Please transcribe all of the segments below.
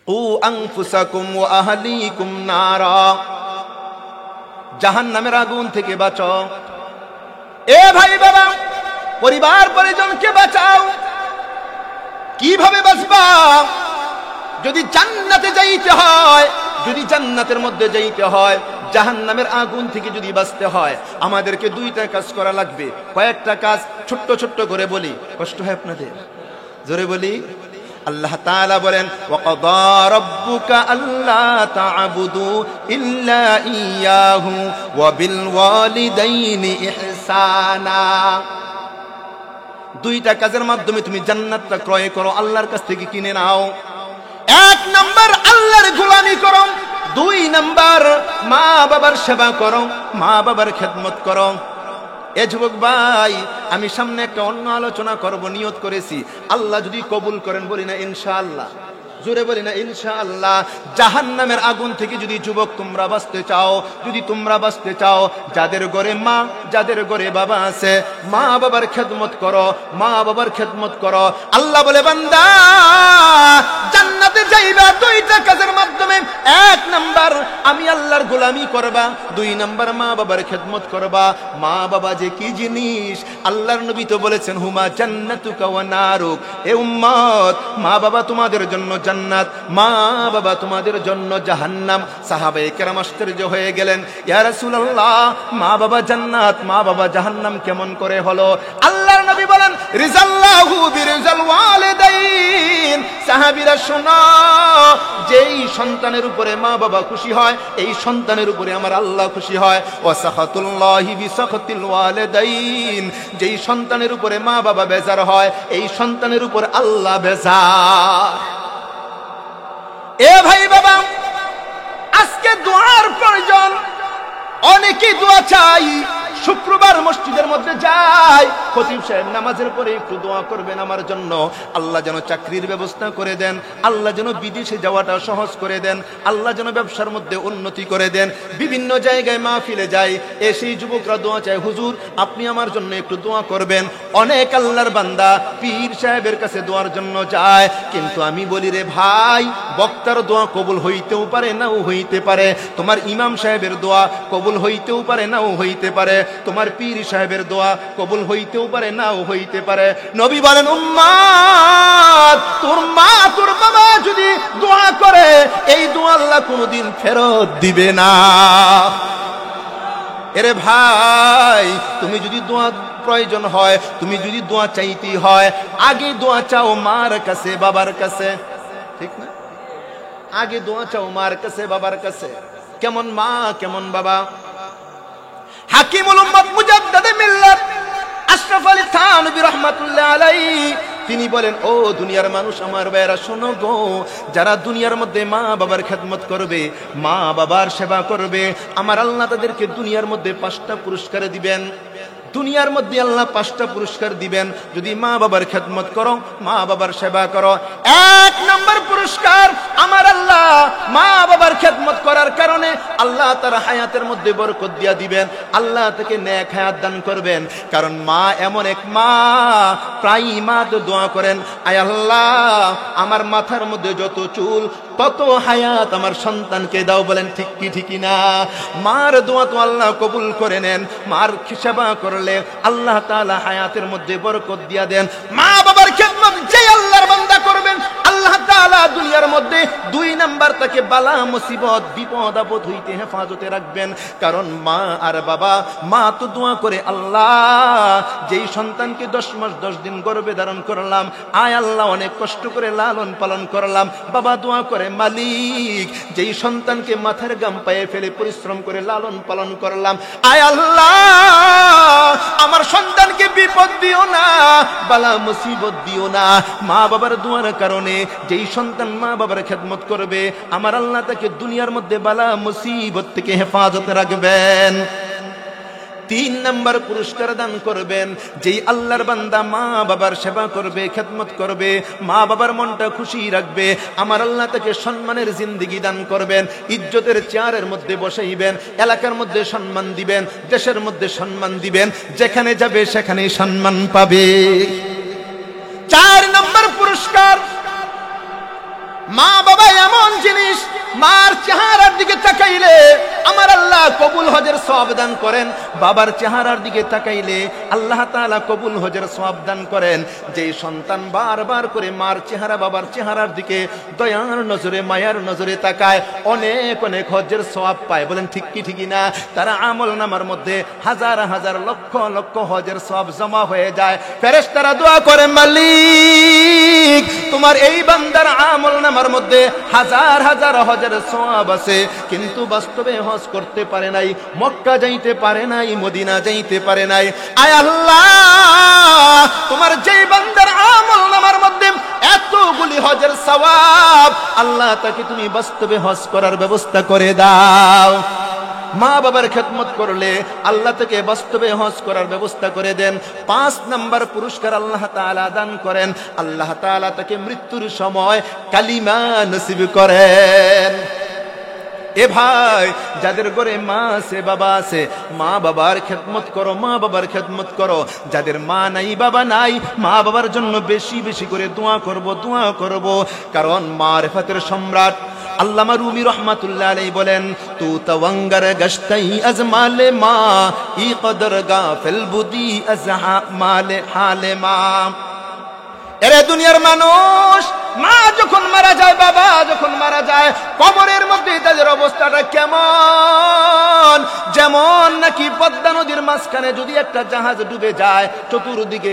কু আনফুসাকুম ওয়া আহলিকুম নারা, জাহান্নামের আগুন থেকে বাঁচাও। এ ভাই বাবা, পরিবার পরিজনকে বাঁচাও। কিভাবে বাঁচবা? যদি জান্নাতে যাইতে হয়, যদি জান্নাতের মধ্যে যাইতে হয়, জাহান্নামের আগুন থেকে যদি বাঁচতে হয়, আমাদেরকে দুইটা কাজ করা লাগবে। কয়েকটা কাজ ছোট্ট ছোট্ট করে বলি, কষ্ট হয় আপনাদের? জোরে বলি। আল্লাহ তাআলা বলেন, ওয়াকাদা রাব্বুকা আল্লা তা'বুদু ইল্লা ইয়াহু ওয়া বিল ওয়ালিদাইনি ইহসানা। দুইটা কাজের মাধ্যমে তুমি জান্নাতটা ক্রয় করো, আল্লাহর কাছ থেকে কিনে নাও। এক নাম্বার আল্লাহর গোলামি করো, দুই নাম্বার মা বাবার সেবা করো, মা বাবার খেদমত করো। এ যুবক ভাই, আমি সামনে একটা অন্য আলোচনা করব, নিয়ত করেছি। আল্লাহ যদি কবুল করেন, বলি না ইনশাআল্লাহ, জোরে বলি না ইনশাআল্লাহ। জাহান্নামের আগুন থেকে যদি যুবক তোমরা বাঁচতে চাও, যদি তোমরা বাঁচতে চাও, যাদের ঘরে মা, যাদের ঘরে বাবা আছে, মা বাবার খেদমত করো, মা বাবার খেদমত করো। আল্লাহ বলে, বান্দা জান্নাতে যাইবা দুইটা কাজের মাধ্যমে। এক নাম্বার আমি আল্লাহর গোলামি করবা, দুই নাম্বার মা বাবার খেদমত করবা। মা বাবা যে কি জিনিস, আল্লাহর নবী তো বলেছেন, হুমা জান্নাতুকা ওয়া নারুক। এ উম্মত, মা বাবা তোমাদের জন্য জান্নাত, মা বাবা তোমাদের জন্য জাহান্নাম। সাহাবায়ে কেরাম আশ্চর্য হয়ে গেলেন, ইয়া রাসূলুল্লাহ, মা বাবা জান্নাত, মা বাবা জাহান্নাম কেমন করে হলো? আল্লাহর নবী বলেন, রিজাল্লাহু বিরিজাল ওয়ালিদাইন। সাহাবীরা শোনো, যেই সন্তানের উপরে মা বাবা খুশি হয়, এই সন্তানের উপরে আমার আল্লাহ খুশি হয়। ওয়া সাখাতুল্লাহি বিসাখাতিল ওয়ালিদাইন। যেই সন্তানের উপরে মা বাবা বেজার হয়, এই সন্তানের উপর আল্লাহ বেজার। এ ভাই বাবা, আজকে দোয়ার প্রয়োজন। অনেকেই দোয়া চাই, শুক্রবার মসজিদের মধ্যে যাই, খতিব সাহেব নামাজের পরে একটু দোয়া করবেন আমার জন্য, আল্লাহ যেন চাকরির ব্যবস্থা করে দেন, আল্লাহ যেন বিদেশে যাওয়াটা সহজ করে দেন, আল্লাহ যেন ব্যবসার মধ্যে উন্নতি করে দেন। বিভিন্ন জায়গায় মাহফিলে যাই, এসেই যুবকরা দোয়া চায়, হুজুর আপনি আমার জন্য একটু দোয়া করবেন। অনেক আল্লাহর বান্দা পীর সাহেবের কাছে দোয়ার জন্য যায়, কিন্তু আমি বলি, রে ভাই, বক্তার দোয়া কবুল হইতেও পারে, নাও হইতে পারে। তোমার ইমাম সাহেবের দোয়া কবুল হইতেও পারে, নাও হইতে পারে। তোমার পীর সাহেবের দোয়া কবুল হইতেও পারে, নাও হইতে পারে। নবী বলেন, উম্মত, তোর মা তোর বাবা যদি দোয়া করে, এই দোয়া আল্লাহ কোনোদিন ফেরত দিবে না। এরে ভাই, তুমি যদি দোয়া প্রয়োজন হয়, তুমি যদি দোয়া চাইতে হয়, আগে দোয়া চাও মার কাছে, বাবার কাছে, ঠিক না? আগে দোয়া চাও মার কাছে, বাবার কাছে। কেমন মা, কেমন বাবা? হাকিমুল উম্মত মুজাদ্দিদে মিল্লাত আশরাফ আলী থানভী রাহমাতুল্লাহ আলাইহি, তিনি বলেন, ও দুনিয়ার মানুষ, আমার ভাইরা শোনো গো, যারা দুনিয়ার মধ্যে মা বাবার খেদমত করবে, মা বাবার সেবা করবে, আমার আল্লাহ তাদেরকে দুনিয়ার মধ্যে 5টা পুরস্কার দিবেন। দুনিয়ার মধ্যে আল্লাহ 5টা পুরস্কার দিবেন যদি মা বাবার খেদমত করো, মা বাবার সেবা করো। 1 নম্বর পুরস্কার, আমার আল্লাহ মা বাবার খেদমত করার কারণে আল্লাহ তার হায়াতের মধ্যে বরকত দিয়া দিবেন, আল্লাহ তাকে নেক হায়াত দান করবেন। কারণ মা এমন এক মা, প্রায় মা তো দোয়া করেন, আয় আল্লাহ আমার মাথার মধ্যে যত চুল তত হায়াত আমার সন্তানকে দাও। বলেন ঠিক কি ঠিক না? মার দোয়া তো আল্লাহ কবুল করে নেন। মার সেবা করলে আল্লাহ তাআলা হায়াতের মধ্যে বরকত দিয়া দেন। মা বাবার খেদমত যে আল্লাহর বান্দা করবেন, আল্লাহ তাআলা দুনিয়ার মধ্যে 2 নাম্বার তাকে বালা মুসিবত বিপদ আপদ হইতে হেফাজতে রাখবেন। কারণ মা আর বাবা, মা তো দোয়া করে, আল্লাহ যেই সন্তানকে 10 মাস 10 দিন গর্ভে ধারণ করলাম, আয় আল্লাহ অনেক কষ্ট করে লালন পালন করলাম। বাবা দোয়া করে, মালিক যেই সন্তানকে মাথার গাম পায়ে ফেলে পরিশ্রম করে লালন পালন করলাম, আয় আল্লাহ আমার সন্তানকে বিপদ দিও না, বালা মুসিবত দিও না। মা বাবার দোয়ার কারণে যেই সন্তান মা বাবার খেদমত করবে, আমার আল্লাহ তাকে দুনিয়ার মধ্যে বালা মুসিবত থেকে হেফাজতে রাখবেন। 3 নাম্বার পুরস্কার দান করবেন, যেই আল্লাহর বান্দা মা বাবার সেবা করবে, খেদমত করবে, মা বাবার মনটা খুশি রাখবে, আমার আল্লাহ তাকে সম্মানের জিন্দেগি দান করবেন। ইজ্জতের চেয়ারের মধ্যে বসাইবেন, এলাকার মধ্যে সম্মান দিবেন, দেশের মধ্যে সম্মান দিবেন, যেখানে যাবে সেখানেই সম্মান পাবে। 4 নম্বর পুরস্কার, মা বাবা এমন জিনিস, মার চেহারার দিকে তাকাইলে আমার আল্লাহ কবুল হজের সওয়াব দান করেন, বাবার চেহারার দিকে তাকাইলে আল্লাহ তাআলা কবুল হজের সওয়াব দান করেন। যেই সন্তান বারবার করে মার চেহারা বাবার চেহারার দিকে দয়ার নজরে মায়ার নজরে তাকায়, অনেক অনেক হজের সওয়াব পায়। বলেন ঠিক কি ঠিকই না? তারা আমলনামার মধ্যে হাজার হাজার লক্ষ লক্ষ হজের সওয়াব জমা হয়ে যায়। ফেরেশতারা দোয়া করে, মালিক তোমার এই বান্দার আমলনামার মধ্যে হাজার হাজার হজের সওয়াব আছে, কিন্তু বাস্তবে হজ করতে পারে নাই, মক্কা যাইতে পারে নাই, মদিনা যাইতে পারে নাই। আয় আল্লাহ, তোমার যেই বান্দার আমলনামার মধ্যে এতগুলি হজের সওয়াব, আল্লাহ তাকে তুমি বাস্তবে হজ করার ব্যবস্থা করে দাও। মা বাবার খেদমত করলে আল্লাহ তাকে বাস্তবে হজ করার ব্যবস্থা করে দেন। 5 নাম্বার পুরস্কার আল্লাহ তাআলা দান করেন, আল্লাহ তাআলা তাকে মৃত্যুর সময় কালিমা নসিব করেন। এ ভাই, যাদের ঘরে মা আছে বাবা আছে, মা বাবার খেদমত করো, মা বাবার খেদমত করো। যাদের মা নাই বাবা নাই, মা বাবার জন্য বেশি বেশি করে দোয়া করব, দোয়া করব। কারণ মারিফাতের সম্রাট আল্লামা রুমি রহমাতুল্লাহ আলাইহি বলেন, তু তওয়াঙ্গার গশতাই আজমালে মা ই কদর গাফিল বুদি আজহা মালে হালে মা। এরে দুনিয়ার মানুষ, মা যখন মারা যায়, বাবা যখন মারা যায়, কবরের মধ্যে তাদের অবস্থাটা কেমন? যেমন নাকি পদ্মা নদীর মাঝখানে যদি একটা জাহাজ ডুবে যায়, চতুর্দিকে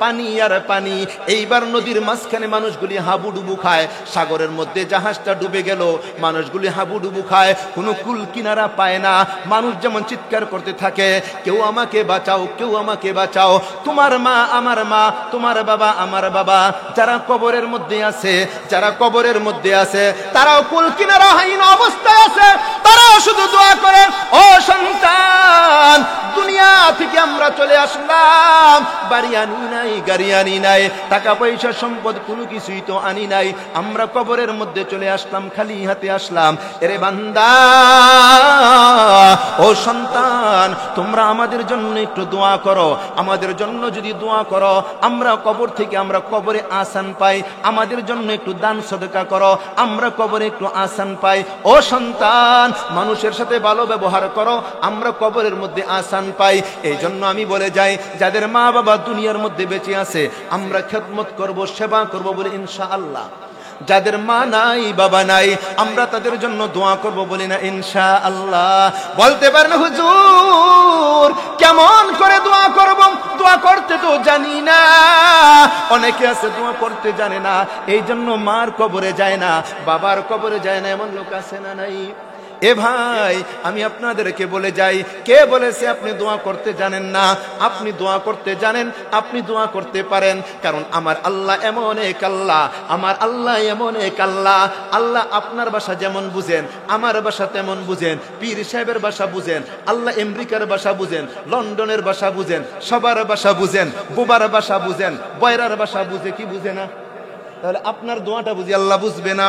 পানি আর পানি, এইবার নদীর মাঝখানে মানুষগুলি হাবুডুবু খায়। সাগরের মধ্যে জাহাজটা ডুবে গেল, মানুষগুলি হাবুডুবু খায়, কোনো কুল কিনারা পায় না। মানুষ যেমন চিৎকার করতে থাকে, কেউ আমাকে বাঁচাও, কেউ আমাকে বাঁচাও। তোমার মা আমার মা, তোমার বাবা আমার বাবা, যারা কবরের মধ্যে আছে, যারা কবরের মধ্যে আছে, তারাও কুল কিনারা হীন অবস্থায় আছে। তারাও শুধু দোয়া করে, ও সন্তান, দুনিয়া থেকে আমরা চলে আসলাম, বাড়ি আনি নাই, গাড়ি আনি নাই, টাকা পয়সা সম্পদ কোনো কিছুই তো আনি নাই, আমরা কবরের মধ্যে চলে আসলাম, খালি হাতে আসলাম। এরে বান্দা, ও সন্তান, তোমরা আমাদের জন্য একটু দোয়া করো। আমাদের জন্য যদি দোয়া করো, আমরা কবর থেকে আমরা কবরে আসান পাই। আমাদের জন্য একটু দান সদকা করো, আমরা কবরে একটু আসান পাই। ও সন্তান, মানুষের সাথে ভালো ব্যবহার করো, আমরা কবরের মধ্যে আসান পাই। এই জন্য আমি বলে যাই, যাদের মা বাবা দুনিয়ার মধ্যে বেঁচে আছে, আমরা খেদমত করব, সেবা করব বলে ইনশাআল্লাহ। যাদের মা নাই বাবা নাই, আমরা তাদের জন্য দোয়া করব বলি না ইনশাআল্লাহ। বলতে পারেন হুজুর কেমন করে দোয়া করব? দোয়া করতে তো জানি না। অনেকে আছে দোয়া করতে জানে না, এই জন্য মার কবরে যায় না, বাবার কবরে যায় না, এমন লোক আছে না নাই? এ ভাই, আমি আপনাদেরকে বলে যাই, কে বলেছে আপনি দোয়া করতে জানেন না? আপনি দোয়া করতে জানেন, আপনি দোয়া করতে পারেন। কারণ আমার আল্লাহ এমন এক আল্লাহ, আমার আল্লাহ এমন এক আল্লাহ। আল্লাহ আপনার ভাষা যেমন বুঝেন, আমার ভাষা তেমন বুঝেন, পীর সাহেবের ভাষা বুঝেন, আল্লাহ আমেরিকার ভাষা বুঝেন, লন্ডনের ভাষা বুঝেন, সবার ভাষা বুঝেন, বুবার ভাষা বুঝেন, বয়রার ভাষা বুঝে কি বুঝে না? তাহলে আপনার দোয়াটা বুঝি আল্লাহ বুঝবে না?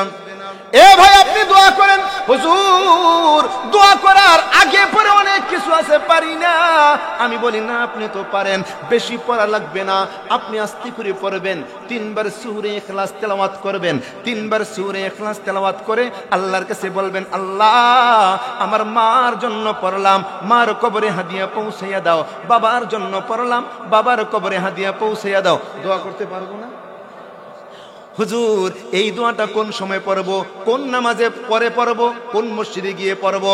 এ ভাই, আপনি দোয়া করেন, হুজুর দোয়া করার আগে পরে অনেক কিছু আছে, পারি না। আমি বলি না, আপনি তো পারেন, বেশি পড়া লাগবে না, আপনি আস্তে করে পড়বেন। 3 বার সূরা ইখলাস তেলাওয়াত করবেন, 3 বার সূরা ইখলাস তেলাওয়াত করে আল্লাহর কাছে বলবেন, আল্লাহ আমার মার জন্য পড়লাম, মার কবরে হাদিয়া পৌঁছাইয়া দাও। বাবার জন্য পড়লাম, বাবার কবরে হাদিয়া পৌঁছাইয়া দাও। দোয়া করতে পারবো না? হুজুর এই দোয়াটা কোন সময় পড়ব, কোন নামাজে পরে পড়ব, কোন মসজিদে গিয়ে পড়ব?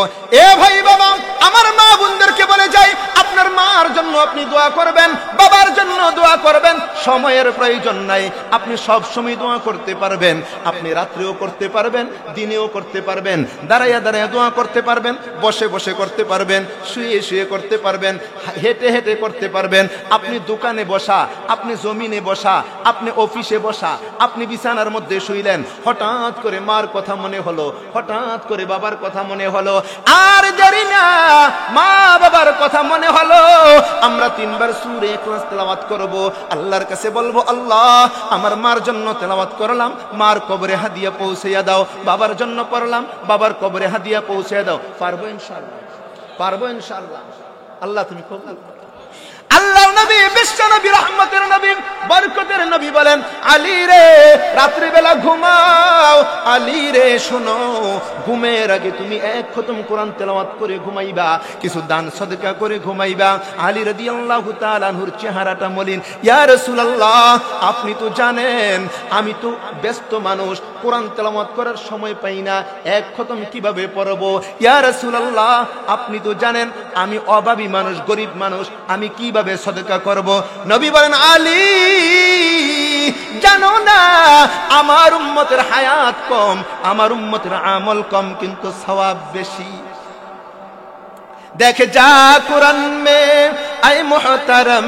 এ ভাই বাবা, আমার মা বোনদেরকে বলে যাই, আপনার মার জন্য আপনি দোয়া করবেন, বাবার জন্য দোয়া করবেন। সময়ের প্রয়োজন নাই, আপনি সব সময় দোয়া করতে পারবেন। আপনি রাত্রেও করতে পারবেন, দিনেও করতে পারবেন, দাঁড়াইয়া দাঁড়াইয়া দোয়া করতে পারবেন, বসে বসে করতে পারবেন, শুয়ে শুয়ে করতে পারবেন, হেঁটে হেঁটে করতে পারবেন। আপনি দোকানে বসা, আপনি জমিনে বসা, আপনি অফিসে বসা, আপনি বিছানার মধ্যে শুইলেন, হঠাৎ করে মার কথা মনে হলো, হঠাৎ করে বাবার কথা মনে হলো, আর দেরি না, মা বাবার কথা মনে হলো, আমরা 3 বার সূরা ইখলাস তেলাওয়াত করব। আল্লাহর কাছে বলবো, আল্লাহ আমার মার জন্য তেলাওয়াত করলাম, মার কবরে হাদিয়া পৌঁছাইয়া দাও। বাবার জন্য পড়লাম, বাবার কবরে হাদিয়া পৌঁছাইয়া দাও। পারবো ইনশাআল্লাহ, পারবো ইনশাআল্লাহ। আল্লাহ তুমি কবুল। আল্লাহর নবী, বিশ্ব নবী, রহমতের নবী, বরকতের নবী বলেন, আলী রে রাত্রি বেলা ঘুমাও, আলী রে শোনো, ঘুমের আগে তুমি এক খতম কোরআন তেলাওয়াত করে ঘুমাইবা, কিছু দান সদকা করে ঘুমাইবা। আলী রাদিয়াল্লাহু তাআলা আনহুর চেহারাটা মলিন। ইয়া রাসূলুল্লাহ, আপনি তো জানেন আমি তো ব্যস্ত মানুষ, কোরআন তেলাওয়াত করার সময় পাই না, এক খতম কিভাবে পড়ব? ইয়া রাসূলুল্লাহ, আপনি তো জানেন আমি অভাবী মানুষ, গরিব মানুষ, আমি কিভাবে সদকা করব? নবী বলেন, আলী জানো না আমার উম্মতের হায়াত কম, আমার উম্মতের আমল কম, কিন্তু সওয়াব বেশি। देख जा कुरान में आए मोहतरम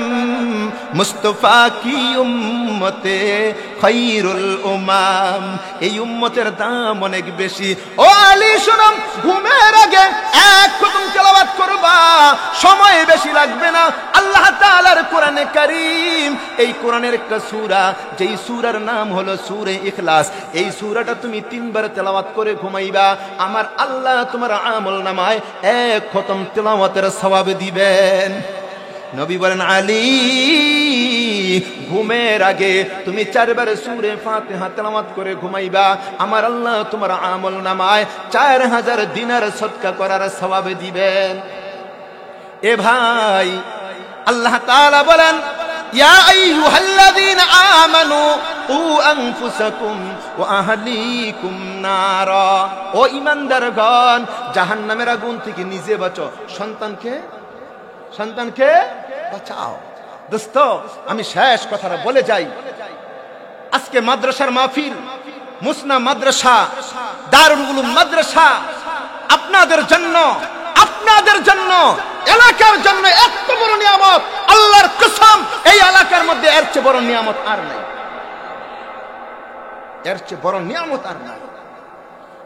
मुस्तफा की उम्मते खैरुल उमाम, এই উম্মতের দাম অনেক বেশি। ও আলী শোনো, ঘুমের আগে এক খতম তেলাওয়াত করবা, সময় বেশি লাগবে না। আল্লাহ তাআলার কোরআনে কারীম, এই কোরআনের একটা সূরা, যেই সূরার নাম হলো সূরা ইখলাস, এই সূরাটা তুমি 3 বার তেলাওয়াত করে ঘুমাইবা, আমার আল্লাহ তোমার আমল নামায় এক খতম তেলাওয়াতের সওয়াব দিবেন। নবী বলেন, আলী ঘুমের আগে তুমি 4 বার সূরা ফাতিহা তেলাওয়াত করে ঘুমাইবা, আমার আল্লাহ তোমার আমল নামায় 4000 দিনার সদকা করার সওয়াব দিবেন। এ ভাই, আল্লাহ তাআলা বলেন, ইয়া আইয়ুহাল্লাযীনা আমানু কু আনফুসাকুম ওয়া আহলিকুম নারা, ও ঈমানদারগণ, জাহান্নামের আগুন থেকে নিজে বাঁচো, সন্তানকে বাঁচাও। দোস্ত, আমি শেষ কথাটা বলে যাই। আজকে মাদ্রাসার মাহফিল, মুসনা মাদ্রাসা, দারুল উলুম মাদ্রাসা আপনাদের জন্য, এলাকার জন্য এত বড় নিয়ামত, আল্লাহর কসম এই এলাকার মধ্যে এর চেয়ে বড় নিয়ামত আর নাই, এর চেয়ে বড় নিয়ামত আর নাই।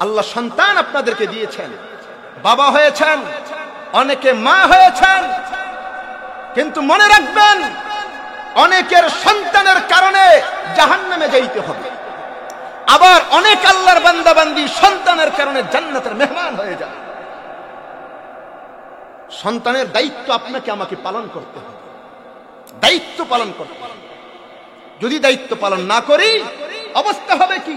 আল্লাহ সন্তান আপনাদেরকে দিয়েছেন, বাবা হয়েছেন, অনেকে মা হয়েছেন, কিন্তু মনে রাখবেন অনেকের সন্তানের কারণে জাহান্নামে যাইতে হবে, আবার অনেক আল্লাহর বান্দা বান্দি সন্তানের কারণে জান্নাতের মেহমান হয়ে যায়। সন্তানের দায়িত্ব আপনাকে আমাকে পালন করতে হবে, দায়িত্ব পালন করতে হবে। যদি দায়িত্ব পালন না করি অবস্থা হবে কি?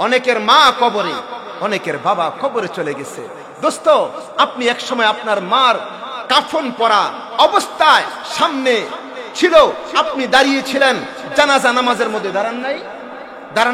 অনেকের মা কবরে, অনেকের বাবা কবরে চলে গেছে। দোস্ত, আপনি এক সময় আপনার মার কাফন পরা অবস্থায় সামনে ছিল, আপনি দাঁড়িয়েছিলেন, জানাজা নামাজের মধ্যে দাঁড়ান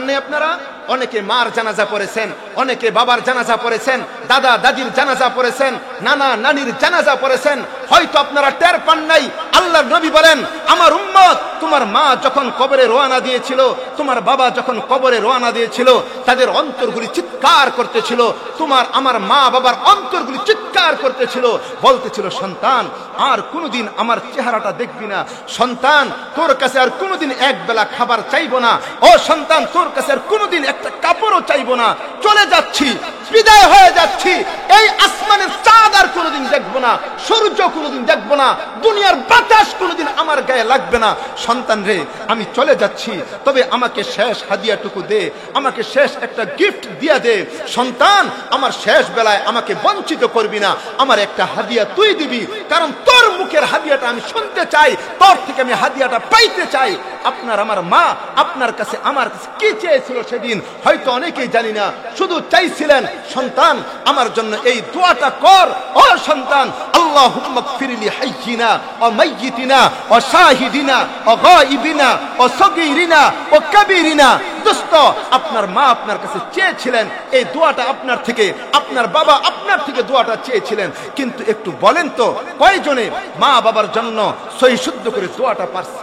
নাই আপনারা? অনেকে মার জানাজা পড়েছেন, অনেকে বাবার জানাজা পড়েছেন, দাদা দাদির জানাজা পড়েছেন, নানা নানির জানাজা পড়েছেন, হয়তো আপনারা টের পান নাই। আল্লাহর নবী বলেন, আমার উম্মত, তোমার মা যখন কবরে রওনা দিয়েছিল, তোমার বাবা যখন কবরে রওনা দিয়েছিল, তাদের অন্তরগুলি চিৎকার করতেছিল, তোমার আমার মা বাবার অন্তরগুলি চিৎকার করতেছিল, বলতেছিল, সন্তান আর কোনোদিন আমার চেহারাটা দেখবি না, সন্তান তোর কাছে আর কোনোদিন এক বেলা খাবার চাইবো না, ও সন্তান তোর কাছে আর কোনোদিন একটা কাপড়ও চাইবো না, চলে যাচ্ছি, বিদায় হয়ে যাচ্ছি, এই আসমানের চাঁদ আর কোনোদিন দেখবো না, সূর্য কোনোদিন দেখবো না, দুনিয়ার বাতাস কোনোদিন আমার গায়ে লাগবে না, সন্তান রে আমি চলে যাচ্ছি, তবে আমাকে শেষ হাদিয়াটুকু দে, আমাকে শেষ একটা গিফট দিয়া দে, সন্তান আমার শেষ বেলায় আমাকে বঞ্চিত করবি না, আমার একটা হাদিয়া তুই দিবি, কারণ তোর মুখের হাদিয়াটা আমি শুনতে চাই, তোর থেকে আমি হাদিয়াটা পাইতে চাই। আপনার আমার মা আপনার কাছে আমার কাছে কি চেয়েছিল সেদিন হয়তো অনেকেই জানি না, শুধু চাইছিলেন, সন্তান আমার জন্য এই দোয়াটা কর, ও সন্তান, আল্লাহুম্মা গফিরলি হাইয়িনা ওয়া মাইয়িতিনা ওয়া শাহিদিনা ওয়া গায়িবিনা ওয়া সগীরিনা ওয়া কাবীরিনা। দোস্ত, আপনার মা আপনার কাছে চেয়েছিলেন এই দোয়াটা, আপনার থেকে, আপনার বাবা আপনার থেকে দোয়াটা চেয়েছিলেন, কিন্তু একটু বলেন তো কয়জনে মা বাবার জন্য সহি শুদ্ধ করে দোয়াটা পারছে?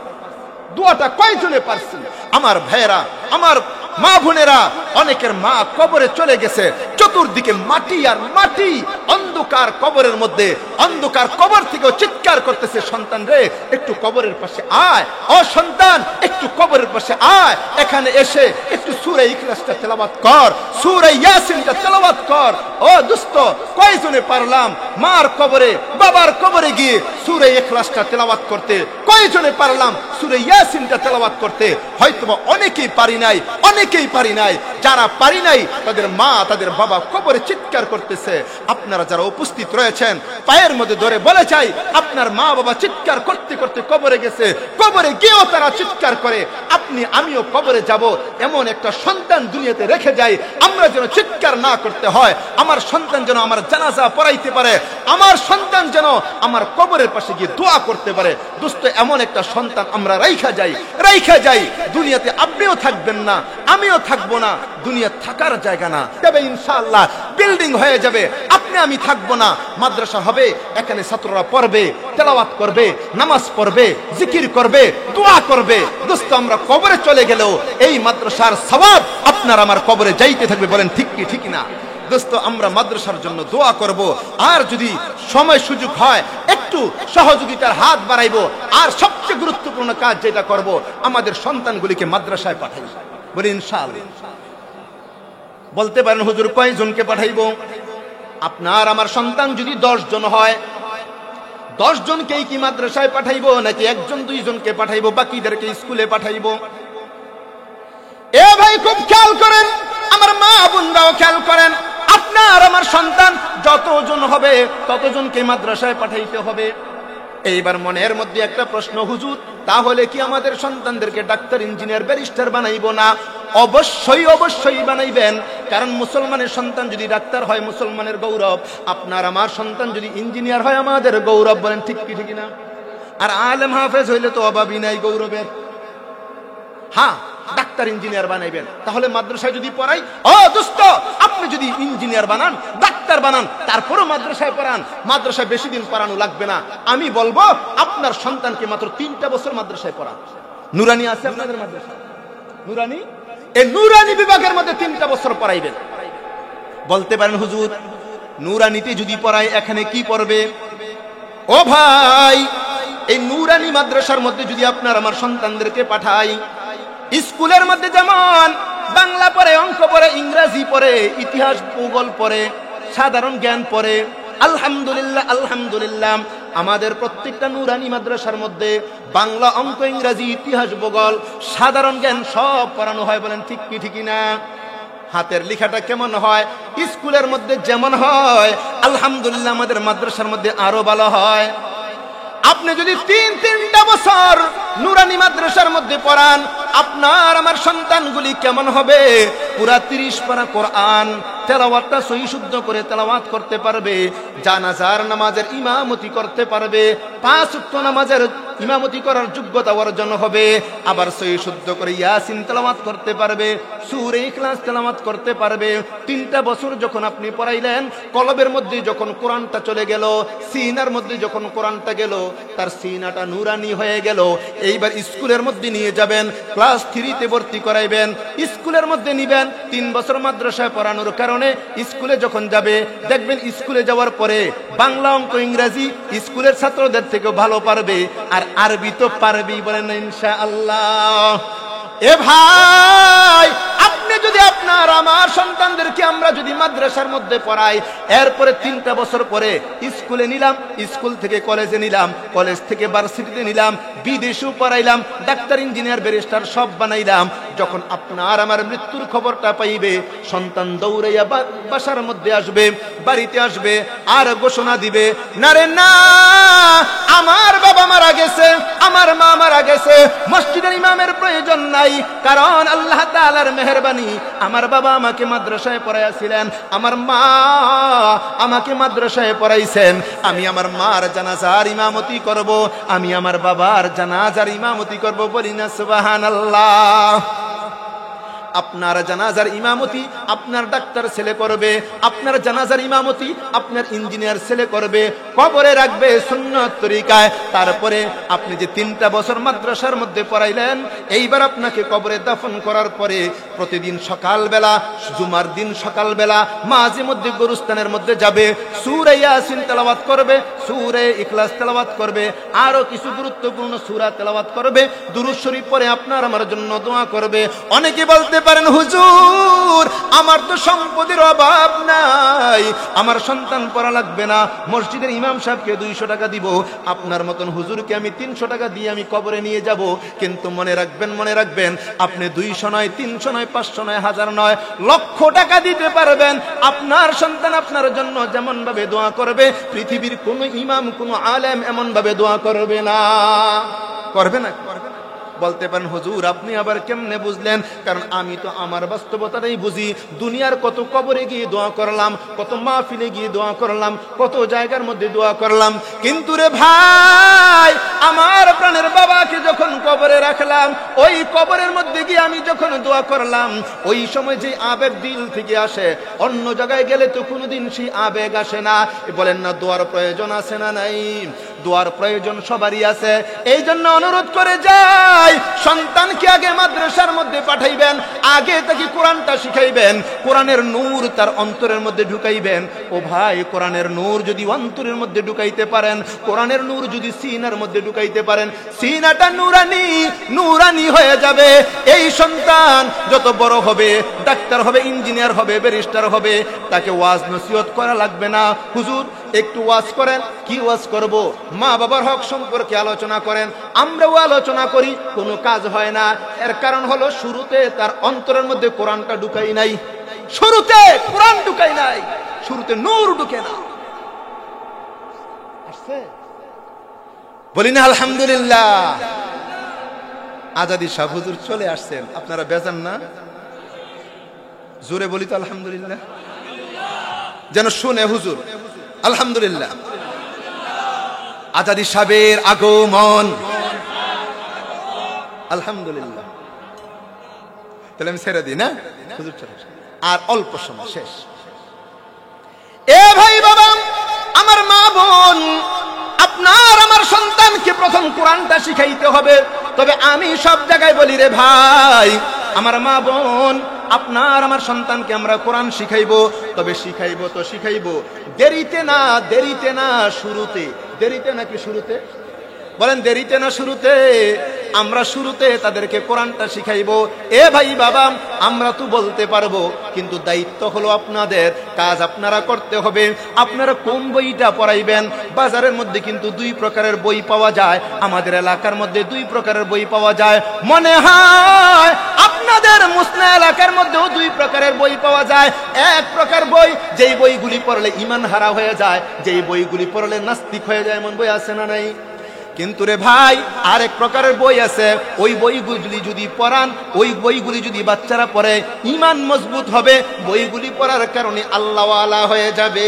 দোয়াটা কয়জনে পারছেন? আমার ভাইয়েরা, আমার মা বোনেরা, অনেকের মা কবরে চলে গেছে, চতুর্দিকে মাটি আর মাটি, অন্ধকার কবরের মধ্যে, অন্ধকার কবর থেকেও চিৎকার করতেছে, সন্তান রে একটু কবরের পাশে আয়, ও সন্তান একটু কবরের পাশে আয়, এখানে এসে একটু সূরা ইখলাসটা তেলাওয়াত কর, সূরা ইয়াসিনটা তেলাওয়াত কর। ও দোস্ত, কয়জনে পারলাম মার কবরে বাবার কবরে গিয়ে সূরা ইখলাসটা তেলাওয়াত করতে? কয়জনে পারলাম সূরা ইয়াসিনটা তেলাওয়াত করতে? হয়তোবা অনেকেই পারি নাই, যারা পারি নাই তাদের মা তাদের বাবা কবরে চিৎকার করতেছে। আপনারা যারা উপস্থিত রয়েছেন পায়ের মধ্যে ধরে বলে চাই, আপনার মা বাবা চিৎকার করতে করতে কবরে গেছে, কবরে গিয়েও তারা চিৎকার করে, আপনি আমিও কবরে যাব, এমন একটা সন্তান দুনিয়াতে রেখে যাই, আমরা যেন চিৎকার না করতে হয়। আমার সন্তান যেন আমার জানাজা পড়াইতে পারে, আমার সন্তান যেন আমার কবরের পাশে গিয়ে দোয়া করতে পারে। দোস্ত, এমন একটা সন্তান আমরা রাইখা যাই। দুনিয়াতে আপনিও থাকবেন না, আমিও থাকবো না, দুনিয়া থাকার জায়গা না। তবে ইনশাআল্লাহ বিল্ডিং হয়ে যাবে, আপনি আমি থাকবো না, মাদ্রাসা হবে, এখানে ছাত্ররা পড়বে, তেলাওয়াত করবে, নামাজ পড়বে, জিকির করবে, দোয়া করবে। দোস্ত, আমরা কবরে চলে গেলেও এই মাদ্রাসার সওয়াব আপনার আমার কবরে যাইতে থাকবে। বলেন ঠিক কি ঠিক না? দোস্ত, আমরা মাদ্রাসার জন্য দোয়া করব, আর যদি সময় সুযোগ হয় একটু সহযোগিতার হাত বাড়াইবো। আর সবচেয়ে গুরুত্বপূর্ণ কাজ যেটা করব, আমাদের সন্তানগুলিকে মাদ্রাসায় পাঠাইব। বলি ইনশাআল্লাহ। বলতে পারেন হুজুর কয়জনকে পাঠাইব? আপনার আমার সন্তান যদি 10 জন হয়, 10 জনকেই কি মাদ্রাসায় পাঠাইব, নাকি 1 জন 2 জনকে পাঠাইব, বাকিদেরকে স্কুলে পাঠাইব? এ ভাই খুব খেয়াল করেন, আমার মা বোনরাও খেয়াল করেন, আপনার আমার সন্তান যতজন হবে ততজনকে মাদ্রাসায় পাঠাইতে হবে। এইবার মনের মধ্যে একটা প্রশ্ন, হুজুর তাহলে কি আমাদের সন্তানদেরকে ডাক্তার, ইঞ্জিনিয়ার, ব্যারিস্টার বানাইব না? অবশ্যই বানাইবেন, কারণ মুসলমানের সন্তান যদি ডাক্তার হয় মুসলমানের গৌরব, আপনার আমার সন্তান যদি ইঞ্জিনিয়ার হয় আমাদের গৌরব। বলেন ঠিক কি ঠিক না? আর আলেম হাফেজ হইলে তো অভাবই নাই গৌরবের। হ্যাঁ, ডাক্তার ইঞ্জিনিয়ার বানাইবেন, তাহলে মাদ্রাসায় যদি পড়াই, ও দোস্ত, আপনি যদি ইঞ্জিনিয়ার বানান, ডাক্তার বানান, তারপরও মাদ্রাসায় পড়ান, মাদ্রাসায় বেশি দিন পড়ানো লাগবে না। আমি বলবো আপনার সন্তানকে মাত্র 3টা বছর মাদ্রাসায় পড়ান। নুরানি আছে আপনাদের মাদ্রাসায়? নুরানি, এই নুরানি বিভাগের মধ্যে 3টা বছর পড়াইবেন। বলতে পারেন হুজুর নুরানিতে যদি পড়াই এখানে কি পড়বে? ও ভাই, এই নুরানি মাদ্রাসার মধ্যে যদি আপনার আমার সন্তানদেরকে পাঠাই, স্কুলের মধ্যে যেমন বাংলা পড়ে, অঙ্ক পড়ে, ইংরেজি পড়ে, ইতিহাস ভূগোল পড়ে, সাধারণ জ্ঞান পড়ে, আলহামদুলিল্লাহ আমাদের প্রত্যেকটা নুরানি মাদ্রাসার মধ্যে বাংলা, অঙ্ক, ইংরেজি, ইতিহাস, ভূগোল, সাধারণ জ্ঞান সব পড়ানো হয়। বলেন ঠিক কি ঠিক না? হাতের লেখাটা কেমন হয়? স্কুলের মধ্যে যেমন হয় আলহামদুলিল্লাহ আমাদের মাদ্রাসার মধ্যে আরো ভালো হয়। আপনি যদি 3টা বছর নুরানি মাদ্রাসার মধ্যে পড়ান, আপনার আমার সন্তানগুলি কেমন হবে? পুরা 30 পারা কোরআন তেলাওয়াতটা সহি শুদ্ধ করে তেলাওয়াত করতে পারবে, জানাজার নামাজের ইমামতি করতে পারবে, 5 ওয়াক্ত নামাজের ইমামতি করার যোগ্যতা অর্জন হবে, আবার সহি শুদ্ধ করে ইয়াসিন তেলাওয়াত করতে পারবে, সূরা ইখলাস তেলাওয়াত করতে পারবে। 3টা বছর যখন আপনি পড়াইলেন, কলবের মধ্যে যখন কোরআনটা চলে গেল, সিনার মধ্যে যখন কোরআনটা গেল, তার সিনাটা নুরানি হয়ে গেল। এইবার স্কুলের মধ্যে নিয়ে যাবেন, ক্লাস 3তে ভর্তি করাইবেন, স্কুলের মধ্যে নিবেন। 3 বছর মাদ্রাসায় পড়ানোর কারণে স্কুলে যখন যাবে দেখবেন স্কুলে যাওয়ার পরে বাংলা, অঙ্ক, ইংরেজি স্কুলের ছাত্রদের থেকেও ভালো পারবে, আর আরবি তো পারবেই। বলেন না ইনশাআল্লাহ? এ ভাই, আপনি যদি আপনার আমার সন্তানদেরকে আমরা যদি মাদ্রাসার মধ্যে পড়াই, এরপরে 3টা বছর পরে স্কুলে নিলাম, স্কুল থেকে কলেজে নিলাম, কলেজ থেকে ভার্সিটিতে নিলাম, বিদেশেও পড়াইলাম, ডাক্তার, ইঞ্জিনিয়ার, ব্যারিস্টার সব বানাইলাম, যখন আপনার আমার মৃত্যুর খবরটা পাইবে, সন্তান দৌড়াইয়া বাসার মধ্যে আসবে, বাড়িতে আসবে, আর ঘোষণা দিবে, না রে না, আমার বাবা মারা গেছে, আমার মা মারা গেছে, মসজিদের ইমামের প্রয়োজন নাই, কারণ আল্লাহ তাআলার মেহেরবানি, আমার বাবা আমাকে মাদ্রাসায় পড়াইছিলেন, আমার মা আমাকে মাদ্রাসায় পড়াইছেন, আমি আমার মার জানাজার ইমামতি করব, আমি আমার বাবার জানাজার ইমামতি করব। বলি না সুবহানাল্লাহ? আপনার জানাজার ইমামতি আপনার ডাক্তার ছেলে করবে, আপনার জানাজার ইমামতি আপনার ইঞ্জিনিয়ার ছেলে করবে, কবরে রাখবে সুন্নাত তরিকায়। তারপরে আপনি যে 3টা বছর মাদ্রাসার মধ্যে পড়াইলেন, এইবার আপনাকে কবরে দাফন করার পরে প্রতিদিন সকালবেলা, জুমার দিন সকালবেলা মাঝে মধ্যে গোরস্থানের মধ্যে যাবে, সূরা ইয়াসিন তেলাওয়াত করবে, সূরা ইখলাস তেলাওয়াত করবে, আরো কিছু গুরুত্বপূর্ণ সূরা তেলাওয়াত করবে, দুরূদ শরীফ পড়ে আপনার আমার জন্য দোয়া করবে। অনেকে বলতে পারেন, হুজুর আমার তো সম্পদের অভাব নাই, আমার সন্তান পড়া লাগবে না, মসজিদের ইমাম সাহেবকে 200 টাকা দিব, আপনার মতন হুজুরকে আমি 300 টাকা দিয়ে আমি কবরে নিয়ে যাব। কিন্তু মনে রাখবেন আপনি 200 নয়, 300 নয়, 500 নয়, 1000 নয়, লক্ষ টাকা দিতে পারবেন, আপনার সন্তান আপনার জন্য যেমন ভাবে দোয়া করবে, পৃথিবীর কোন ইমাম কোন আলেম এমন ভাবে দোয়া করবে না। করবে না? বলতে পারেন, হুজুর আপনি আবার কেমনে বুঝলেন? কারণ আমি তো আমার বাস্তবতাটাই বুঝি। দুনিয়ার কত কবরে গিয়ে দোয়া করলাম, কত মাহফিলে গিয়ে দোয়া করলাম, কত জায়গার মধ্যে দোয়া করলাম, কিন্তু রে ভাই আমার প্রাণের বাবাকে যখন কবরে রাখলাম, ওই কবরের মধ্যে গিয়ে আমি যখন দোয়া করলাম, ওই সময় যে আবেগ দিল থেকে আসে, অন্য জায়গায় গেলে তো কোনোদিন সেই আবেগ আসে না। বলেন না, দোয়ার প্রয়োজন আছে না নাই? দোয়ার প্রয়োজন সবারই আছে। এই জন্য অনুরোধ করে যায়, সন্তানকে আগে মাদ্রাসার মধ্যে পাঠাইবেন, আগে তাকে কোরআনটা শিখাইবেন, কোরআনের নূর তার অন্তরের মধ্যে ঢুকাইবেন। ও ভাই, কোরআনের নূর যদি অন্তরের মধ্যে ঢুকাইতে পারেন, কোরআনের নূর যদি সিনার মধ্যে ঢুকাইতে পারেন, সিনাটা নূরানি হয়ে যাবে। এই সন্তান যত বড় হবে, ডাক্তার হবে, ইঞ্জিনিয়ার হবে, ব্যারিস্টার হবে, তাকে ওয়াজ নসিহত করা লাগবে না। হুজুর একটু ওয়াজ করেন। কি ওয়াজ করব? মা বাবার হক সম্পর্কে আলোচনা করেন। আমরাও আলোচনা করি, কোনো কাজ হয় না। এর কারণ হলো শুরুতে তার অন্তরের মধ্যে কোরআনটা ঢুকাই নাই, শুরুতে কোরআন ঢুকাই নাই, শুরুতে নূর ঢুকে না। বলি না আলহামদুলিল্লাহ। আজাদি শাহ হুজুর চলে আসছেন, আপনারা বেজান না? জোরে বলি তো আলহামদুলিল্লাহ, যেন শুনে হুজুর। আলহামদুলিল্লাহ, আজাদি সাহেবের আগমন। আলহামদুলিল্লাহ। তাহলে আমি ছেড়ে দিই না? হুজুর চলে আসেন, আর অল্প সময় শেষ। এ ভাই বাবা, আমার মা বোন, আপনার আমার সন্তানকে প্রথম কোরআনটা শিখাইতে হবে। তবে আমি সব জায়গায় বলি, রে ভাই আমার মা বোন, আপনার আমার সন্তানকে আমরা কোরআন শিখাইবো, তবে শিখাইবো দেরিতে না শুরুতে। দেরিতে নাকি শুরুতে? বলেন দেরিতে না শুরুতে? আমরা শুরুতে তাদেরকে কোরআনটা শিখাইবো। এ ভাই বাবা, আমরা তো বলতে পারবো, কিন্তু দায়িত্ব হলো আপনাদের, কাজ আপনারা করতে হবে। আপনারা কোন বইটা পড়াইবেন? বাজারের মধ্যে কিন্তু 2 প্রকারের বই পাওয়া যায়, আমাদের এলাকার মধ্যে 2 প্রকারের বই পাওয়া যায়। মনে হয় আপনাদের মুসলিম এলাকার মধ্যেও 2 প্রকারের বই পাওয়া যায়। এক প্রকার বই, যেই বইগুলি পড়লে ঈমান হারা হয়ে যায়, যেই বইগুলি পড়লে নাস্তিক হয়ে যায়, এমন বই আছে না নাই? কিন্তু রে ভাই, আরেক প্রকারের বই আছে, ওই বইগুলি যদি পড়ান, ওই বইগুলি যদি বাচ্চারা পড়ে, ঈমান মজবুত হবে, বইগুলি পড়ার কারণে আল্লাহওয়ালা হয়ে যাবে।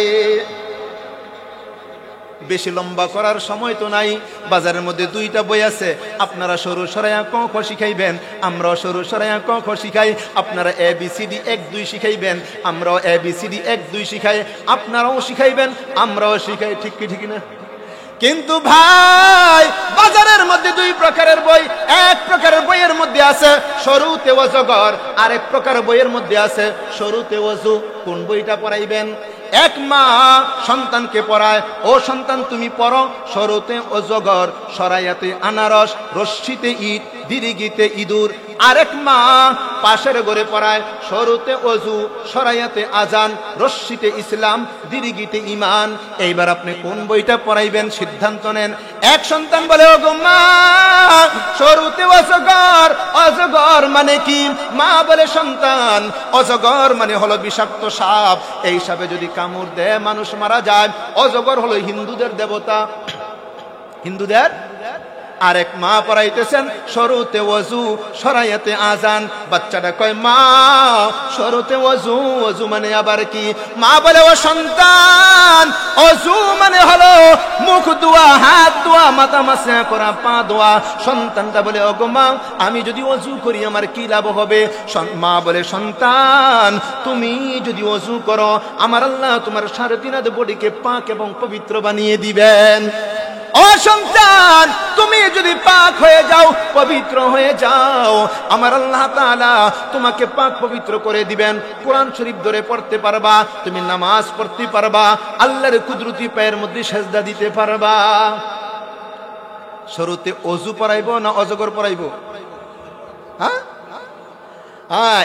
বেশি লম্বা করার সময় তো নাই। বাজারের মধ্যে 2টা বই আছে, আপনারা সরু সরায়া ক খ শিখাইবেন, আমরাও সরু সরায়া ক খ শিখাই। আপনারা ABCD 1 2 শিখাইবেন, আমরাও ABCD 1 2 শিখাই। আপনারাও শিখাইবেন, আমরাও শিখাই। ঠিক কি ঠিক না? কিন্তু ভাই, বাজারের মধ্যে 2 প্রকারের বই। এক প্রকারের বইয়ের মধ্যে আছে শুরুতে অজগর, আরেক প্রকার বইয়ের মধ্যে আছে শুরুতে ওযু। কোন বইটা পড়াইবেন? এক মা সন্তানকে পড়ায়, ও সন্তান তুমি পড়ো শুরুতে অজগর, সরায়াতে আনারস, রশ্মিতে ইট, দিরিগিতে ইঁদুর। আরেক মা পাশের ঘরে পড়ায় শুরুতে ওযু, সরায়াতে আজান, রশ্মিতে ইসলাম, দিরিগিতে ঈমান। এইবার আপনি কোন বইটা পড়াইবেন সিদ্ধান্ত নেন। এক সন্তান বলে, ও গো মা, শুরুতে অজগর। অজগর মানে কি? মা বলে, সন্তান অজগর মানে হলো বিষাক্ত সাপ, এই সাপে যদি কামড় দেয় মানুষ মারা যায়। অজগর হলো হিন্দুদের দেবতা, হিন্দুদের। আরেক মা পড়াইতেছেন শুরুতে ওযু, সরায়াতে আজান। বাচ্চাটা কয়, মা শুরুতে ওযু, ওযু মানে আবার কি? মা বলে, ও সন্তান, ওযু মানে হলো মুখ ধোয়া, হাত ধোয়া, মাথা মাসা করা, পা ধোয়া। সন্তানটা বলে, ওগো মা, আমি যদি ওযু করি আমার কি লাভ হবে? মা বলে, সন্তান তুমি যদি ওযু করো, আমার আল্লাহ তোমার 3.5 বডিকে পাক এবং পবিত্র বানিয়ে দিবেন। ও সন্তান, তুমি যদি পাক হয়ে যাও, পবিত্র হয়ে যাও, আমার আল্লাহ তাআলা তোমাকে পাক পবিত্র করে দিবেন। কোরআন শরীফ ধরে পড়তে পারবা, তুমি নামাজ পড়তে পারবা, আল্লাহর কুদরতি পায়ের মধ্যে সেজদা দিতে পারবা। শুরুতে ওযু পড়াইবো না অজগর পড়াইবো?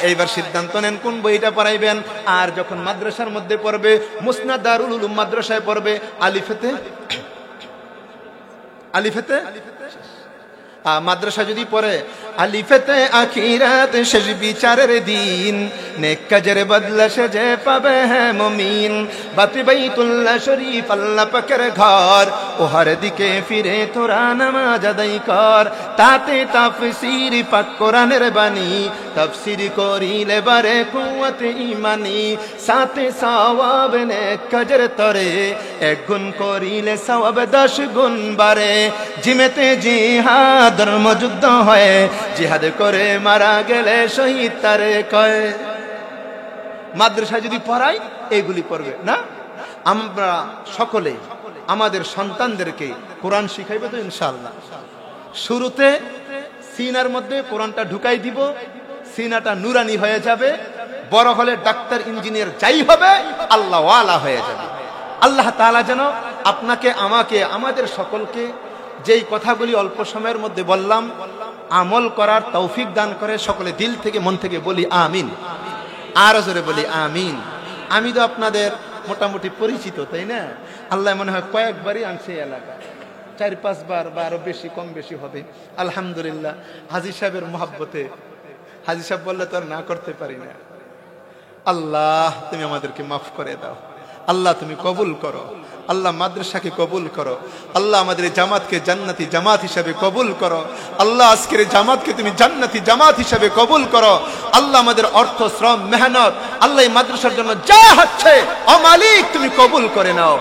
এইবার সিদ্ধান্ত নেন কোন বইটা পড়াইবেন। আর যখন মাদ্রাসার মধ্যে পড়বে, মুসনাদ দারুল উলুম মাদ্রাসায় পড়বে, আলিফেতে মাদ্রাসা যদি পড়ে আলিফেতে আখিরাত শেষ বিচারের দিন, নেক কাজের বদলা সে যে পাবে হ্যাঁ মুমিন। বাতি বাইতুল্লাহ শরীফ আল্লাহ পাকের ঘর, ওহার দিকে ফিরে তোরা নামাজ আদায় কর। তাতে তাফসীর পাক কোরআনের বাণী, তাফসীর করিলে বারে কুওয়াত ঈমানি। সাথে সওয়াব নেক কাজের তরে, এক গুণ করিলে সওয়াব 10 গুণ বাড়ে। জিমেতে জিহাদ ধর্মযুদ্ধ হয়, জিহাদ করে মারা গেলে শহীদ তারে কয়। মাদ্রাসা যদি পড়াই এগুলি পড়বে না। আমরা সকলে আমাদের সন্তানদেরকে কোরআন শিখাইবে তো ইনশাআল্লাহ। শুরুতে সিনার মধ্যে কোরআনটা ঢুকাই দিব, সিনাটা নুরানি হয়ে যাবে। বড় হলে ডাক্তার, ইঞ্জিনিয়ার যাই হবে, আল্লাহ ওয়ালা হয়ে যাবে। আল্লাহ তাআলা যেন আপনাকে, আমাকে, আমাদের সকলকে যেই কথাগুলি অল্প সময়ের মধ্যে বললাম আমল করার তৌফিক দান করে। সকলে দিল থেকে মন থেকে বলি আমিন। আরো জোরে বলি আমিন। আমি তো আপনাদের মোটামুটি পরিচিত, তাই না? আল্লাহ মনে হয় কয়েকবারই আনছে এলাকা, 4-5 বার বা আরো বেশি, কম বেশি হবে। আলহামদুলিল্লাহ, হাজী সাহেবের মহব্বতে, হাজী সাহেব বললে তো আর না করতে পারি না। আল্লাহ তুমি আমাদেরকে মাফ করে দাও, আল্লাহ তুমি কবুল করো, আল্লাহ মাদ্রাসাকে কবুল করো, আল্লাহ আমাদের জামাতকে জান্নাতি জামাত হিসাবে কবুল করো, আল্লাহ আজকের জামাতকে তুমি জান্নাতি জামাত হিসাবে কবুল করো। আল্লাহ আমাদের অর্থ, শ্রম, মেহনত, আল্লাহ এই মাদ্রাসার জন্য যা হচ্ছে ও মালিক তুমি কবুল করে নাও।